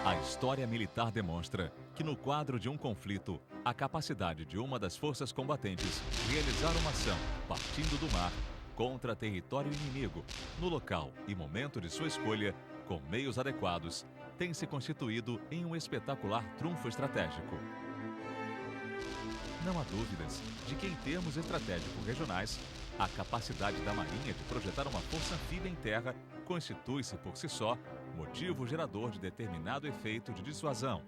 A história militar demonstra que, no quadro de um conflito, a capacidade de uma das forças combatentes realizar uma ação partindo do mar contra território inimigo, no local e momento de sua escolha, com meios adequados, tem se constituído em um espetacular trunfo estratégico. Não há dúvidas de que, em termos estratégicos regionais, a capacidade da Marinha de projetar uma força anfíbia em terra constitui-se por si só motivo gerador de determinado efeito de dissuasão.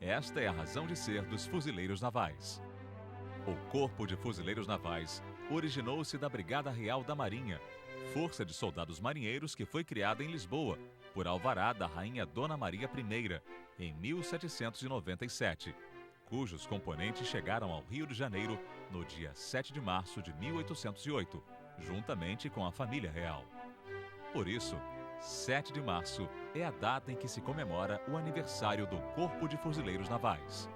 Esta é a razão de ser dos fuzileiros navais. O Corpo de Fuzileiros Navais originou-se da Brigada Real da Marinha, força de soldados marinheiros que foi criada em Lisboa por alvará da Rainha Dona Maria I, em 1797, cujos componentes chegaram ao Rio de Janeiro no dia 7 de março de 1808, juntamente com a família real. Por isso, 7 de março é a data em que se comemora o aniversário do Corpo de Fuzileiros Navais.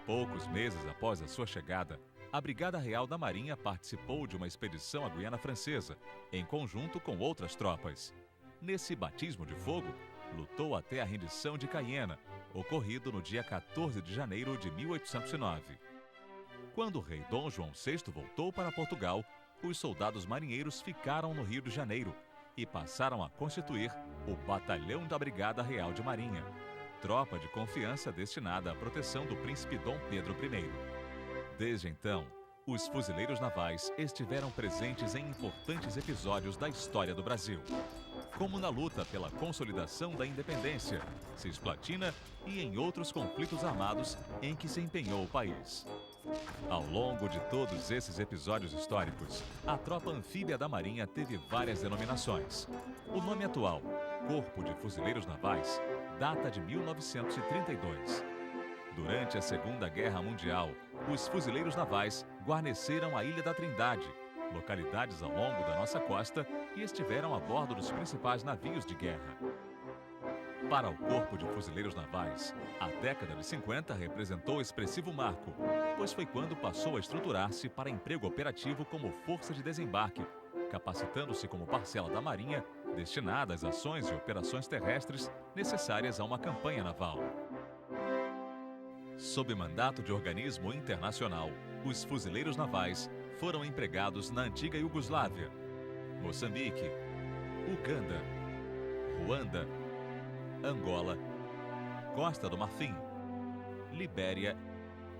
Poucos meses após a sua chegada, a Brigada Real da Marinha participou de uma expedição à Guiana Francesa, em conjunto com outras tropas. Nesse batismo de fogo, lutou até a rendição de Caiena, ocorrido no dia 14 de janeiro de 1809. Quando o rei Dom João VI voltou para Portugal, os soldados marinheiros ficaram no Rio de Janeiro e passaram a constituir o Batalhão da Brigada Real de Marinha, tropa de confiança destinada à proteção do príncipe Dom Pedro I. Desde então, os fuzileiros navais estiveram presentes em importantes episódios da história do Brasil, como na luta pela consolidação da independência, Cisplatina e em outros conflitos armados em que se empenhou o país. Ao longo de todos esses episódios históricos, a tropa anfíbia da Marinha teve várias denominações. O nome atual, Corpo de Fuzileiros Navais, data de 1932. Durante a Segunda Guerra Mundial, os fuzileiros navais guarneceram a Ilha da Trindade, localidades ao longo da nossa costa, e estiveram a bordo dos principais navios de guerra. Para o Corpo de Fuzileiros Navais, a década de 50 representou expressivo marco, pois foi quando passou a estruturar-se para emprego operativo como força de desembarque, capacitando-se como parcela da Marinha destinada às ações e operações terrestres necessárias a uma campanha naval. Sob mandato de organismo internacional, os fuzileiros navais foram empregados na antiga Iugoslávia, Moçambique, Uganda, Ruanda, Angola, Costa do Marfim, Libéria,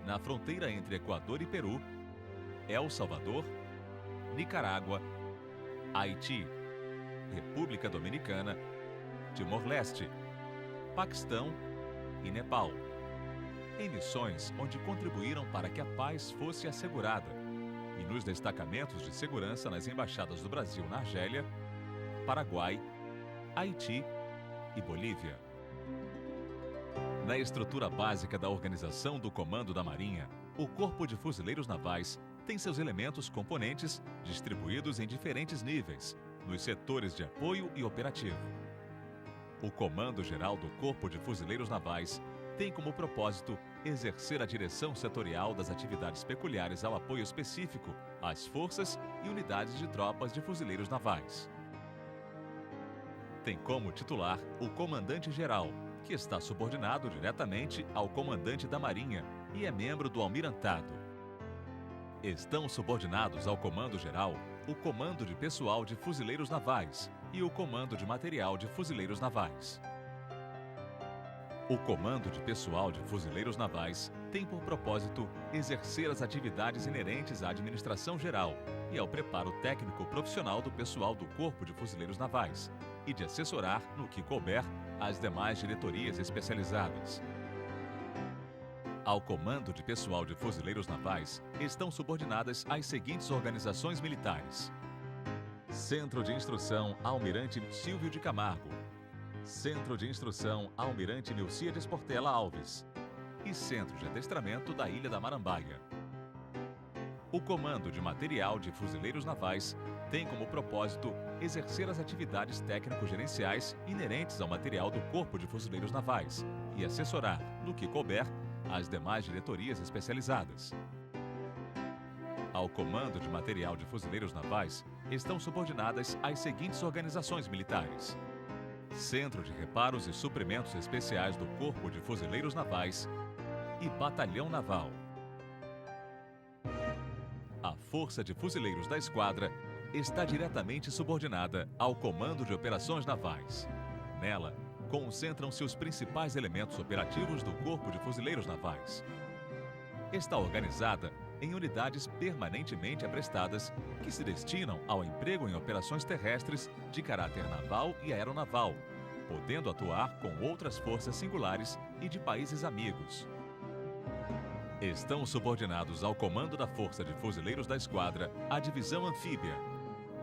na fronteira entre Equador e Peru, El Salvador, Nicarágua, Haiti, República Dominicana, Timor-Leste, Paquistão e Nepal, em missões onde contribuíram para que a paz fosse assegurada, e nos destacamentos de segurança nas embaixadas do Brasil na Argélia, Paraguai, Haiti e Bolívia. Na estrutura básica da organização do Comando da Marinha, o Corpo de Fuzileiros Navais tem seus elementos componentes distribuídos em diferentes níveis, nos setores de apoio e operativo. O Comando-Geral do Corpo de Fuzileiros Navais tem como propósito exercer a direção setorial das atividades peculiares ao apoio específico às forças e unidades de tropas de fuzileiros navais. Tem como titular o Comandante-Geral, que está subordinado diretamente ao Comandante da Marinha e é membro do Almirantado. Estão subordinados ao Comando-Geral o Comando de Pessoal de Fuzileiros Navais e o Comando de Material de Fuzileiros Navais. O Comando de Pessoal de Fuzileiros Navais tem por propósito exercer as atividades inerentes à administração geral e ao preparo técnico profissional do pessoal do Corpo de Fuzileiros Navais e de assessorar, no que couber, as demais diretorias especializadas. Ao Comando de Pessoal de Fuzileiros Navais estão subordinadas as seguintes organizações militares: Centro de Instrução Almirante Silvio de Camargo, Centro de Instrução Almirante Milcíades Portela Alves e Centro de Adestramento da Ilha da Marambaia. O Comando de Material de Fuzileiros Navais tem como propósito exercer as atividades técnico-gerenciais inerentes ao material do Corpo de Fuzileiros Navais e assessorar, no que couber, às demais diretorias especializadas. Ao Comando de Material de Fuzileiros Navais estão subordinadas as seguintes organizações militares: Centro de Reparos e Suprimentos Especiais do Corpo de Fuzileiros Navais e Batalhão Naval. A Força de Fuzileiros da Esquadra está diretamente subordinada ao Comando de Operações Navais. Nela, concentram-se os principais elementos operativos do Corpo de Fuzileiros Navais. Está organizada em unidades permanentemente aprestadas que se destinam ao emprego em operações terrestres de caráter naval e aeronaval, podendo atuar com outras forças singulares e de países amigos. Estão subordinados ao Comando da Força de Fuzileiros da Esquadra a Divisão Anfíbia,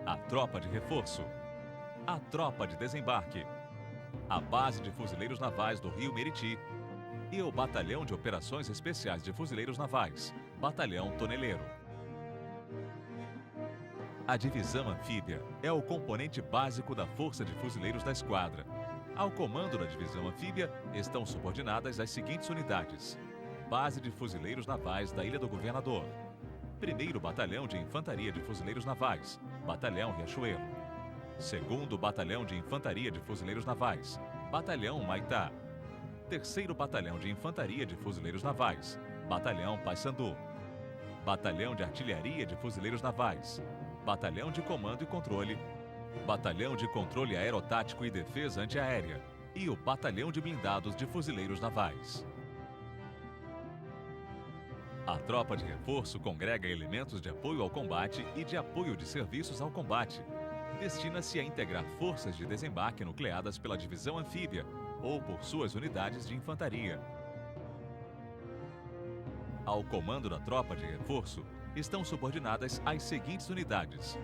a Tropa de Reforço, a Tropa de Desembarque, a Base de Fuzileiros Navais do Rio Meriti e o Batalhão de Operações Especiais de Fuzileiros Navais, Batalhão Toneleiro. A Divisão Anfíbia é o componente básico da Força de Fuzileiros da Esquadra. Ao comando da Divisão Anfíbia estão subordinadas as seguintes unidades: Base de Fuzileiros Navais da Ilha do Governador, 1º Batalhão de Infantaria de Fuzileiros Navais, Batalhão Riachuelo, 2º Batalhão de Infantaria de Fuzileiros Navais, Batalhão Maitá, 3º Batalhão de Infantaria de Fuzileiros Navais, Batalhão Paissandu, Batalhão de Artilharia de Fuzileiros Navais, Batalhão de Comando e Controle, Batalhão de Controle Aerotático e Defesa Antiaérea e o Batalhão de Blindados de Fuzileiros Navais. A Tropa de Reforço congrega elementos de apoio ao combate e de apoio de serviços ao combate. Destina-se a integrar forças de desembarque nucleadas pela Divisão Anfíbia ou por suas unidades de infantaria. Ao comando da Tropa de Reforço estão subordinadas as seguintes unidades: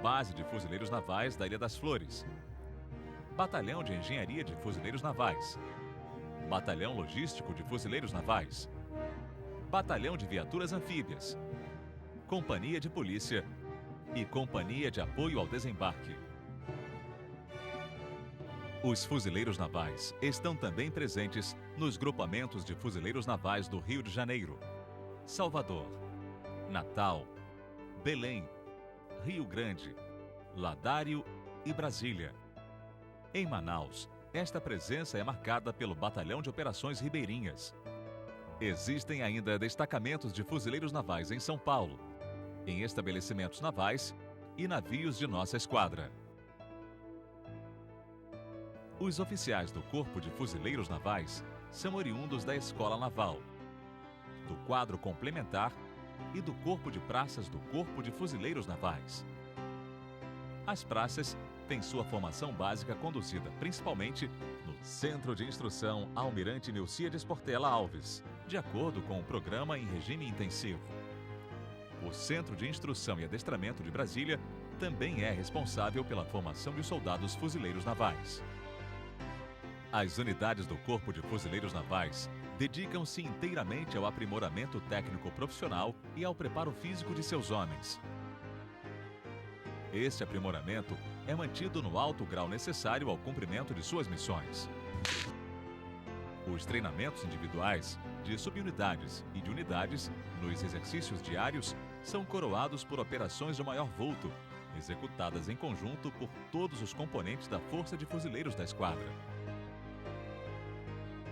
Base de Fuzileiros Navais da Ilha das Flores, Batalhão de Engenharia de Fuzileiros Navais, Batalhão Logístico de Fuzileiros Navais, Batalhão de Viaturas Anfíbias, Companhia de Polícia e Companhia de Apoio ao Desembarque. Os fuzileiros navais estão também presentes nos grupamentos de fuzileiros navais do Rio de Janeiro, Salvador, Natal, Belém, Rio Grande, Ladário e Brasília. Em Manaus, esta presença é marcada pelo Batalhão de Operações Ribeirinhas. Existem ainda destacamentos de fuzileiros navais em São Paulo, em estabelecimentos navais e navios de nossa esquadra. Os oficiais do Corpo de Fuzileiros Navais são oriundos da Escola Naval, do quadro complementar e do Corpo de Praças do Corpo de Fuzileiros Navais. As praças têm sua formação básica conduzida principalmente no Centro de Instrução Almirante Nilcíades Portela Alves, de acordo com o programa em regime intensivo. O Centro de Instrução e Adestramento de Brasília também é responsável pela formação de soldados fuzileiros navais. As unidades do Corpo de Fuzileiros Navais dedicam-se inteiramente ao aprimoramento técnico profissional e ao preparo físico de seus homens. Este aprimoramento é mantido no alto grau necessário ao cumprimento de suas missões. Os treinamentos individuais, de subunidades e de unidades, nos exercícios diários, são coroados por operações de maior vulto, executadas em conjunto por todos os componentes da Força de Fuzileiros da Esquadra.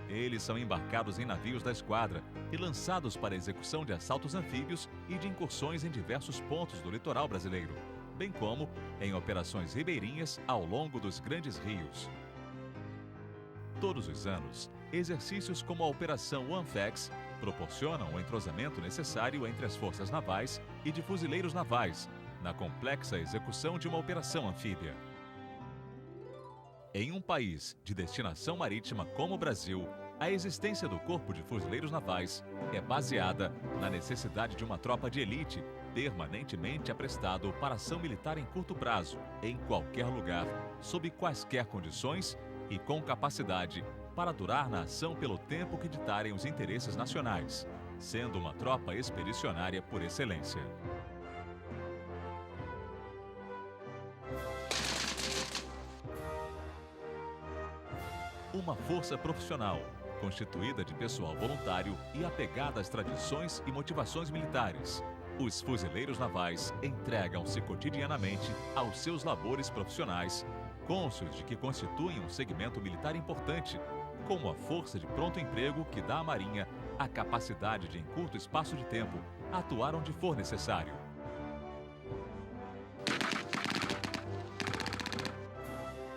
Eles são embarcados em navios da esquadra e lançados para a execução de assaltos anfíbios e de incursões em diversos pontos do litoral brasileiro, bem como em operações ribeirinhas ao longo dos grandes rios. Todos os anos, exercícios como a Operação OneFax proporcionam o entrosamento necessário entre as forças navais e de fuzileiros navais, na complexa execução de uma operação anfíbia. Em um país de destinação marítima como o Brasil, a existência do Corpo de Fuzileiros Navais é baseada na necessidade de uma tropa de elite permanentemente aprestado para ação militar em curto prazo, em qualquer lugar, sob quaisquer condições e com capacidade para durar na ação pelo tempo que ditarem os interesses nacionais, sendo uma tropa expedicionária por excelência. Uma força profissional, constituída de pessoal voluntário e apegada às tradições e motivações militares. Os fuzileiros navais entregam-se cotidianamente aos seus labores profissionais, cônscios de que constituem um segmento militar importante, como a força de pronto emprego que dá à Marinha a capacidade de, em curto espaço de tempo, atuar onde for necessário.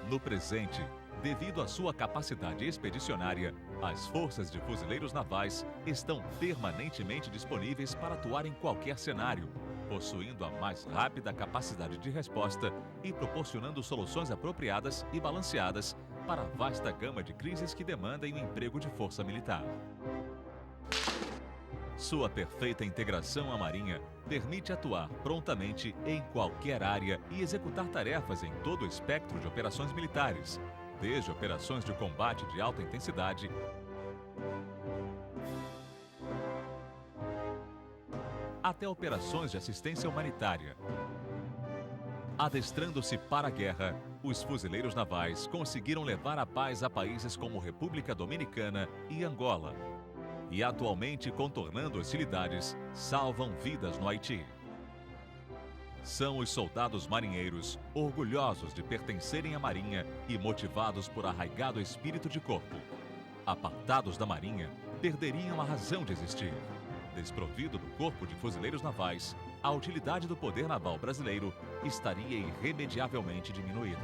No presente, devido à sua capacidade expedicionária, as forças de fuzileiros navais estão permanentemente disponíveis para atuar em qualquer cenário, possuindo a mais rápida capacidade de resposta e proporcionando soluções apropriadas e balanceadas para a vasta gama de crises que demandem o emprego de força militar. Sua perfeita integração à Marinha permite atuar prontamente em qualquer área e executar tarefas em todo o espectro de operações militares, desde operações de combate de alta intensidade até operações de assistência humanitária. Adestrando-se para a guerra, os fuzileiros navais conseguiram levar a paz a países como República Dominicana e Angola. E atualmente, contornando hostilidades, salvam vidas no Haiti. São os soldados marinheiros, orgulhosos de pertencerem à Marinha e motivados por arraigado espírito de corpo. Apartados da Marinha, perderiam a razão de existir. Desprovido do corpo de fuzileiros navais, a utilidade do poder naval brasileiro estaria irremediavelmente diminuída.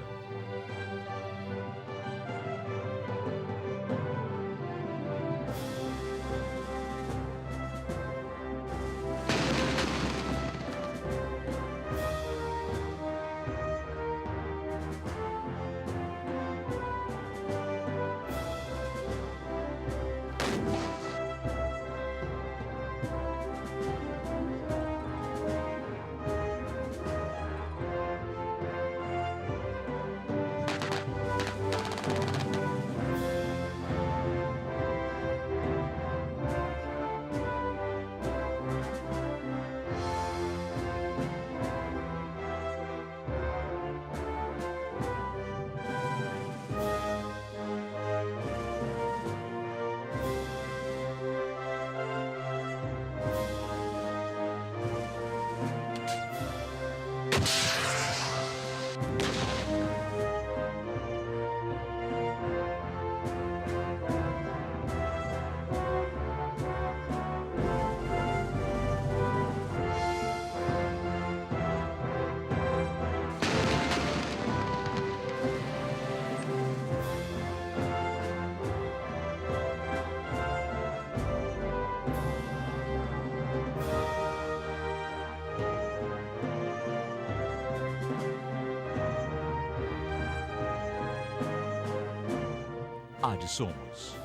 Ad Somos.